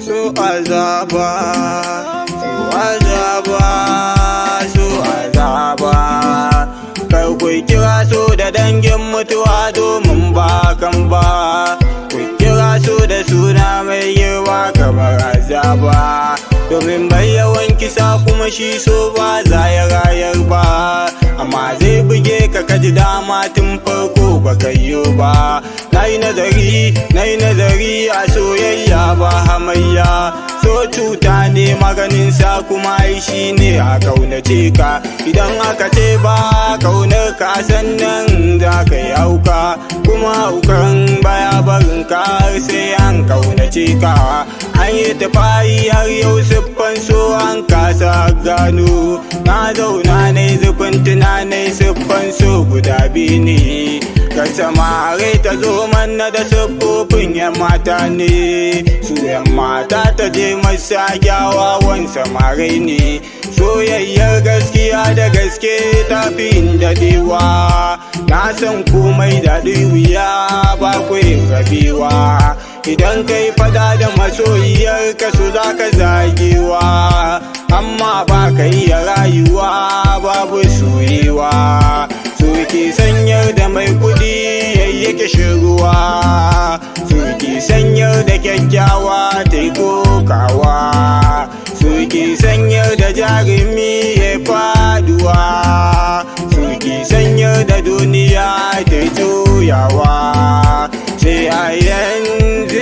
su azaba, su azaba, su azaba. Kar ku kira su da dangin mutuwa domin ba kan ba, ku kira su da suna mai girma kamar azaba. Domin bai yawan kisa kuma shi so ba za ya rayar ba, amma zai buge ka kaji dama tun farko ba kayyo ba. Nayi nazari a soyayya ba hamayya, so cuta ne maganin sa kuma ai shi ne a kaunace ka. Idan aka ce ba kaunar ka sannan za ka yi hauka, kuma haukan baya barin ka sai an kaunace ka. An yi tafayi har yau siffan so an kasa gano, na zauna na zufin tunanai siffan so guda biyu ne. Ka samare ta zo manna da siffofin yan mata ne, su yan mata ta je masa kyawawan samarai ne. Soyayyar gaskiya da gaske ta fi daɗewa, na san komai daɗi wuya ba kuyin rabewa. Idan kai fada da masoyiyar ka so za ka zagewa, amma ba ka iya rayuwa babu soyewa. So ke sanyar da mai kudi yayyake shiruwa, so ke sanyar da kyakkyawa ta yi kokawa, so ke sanyar da jarumi ya faduwa, so ke sanyar da duniya ta yi juyawa. Sai a yanzu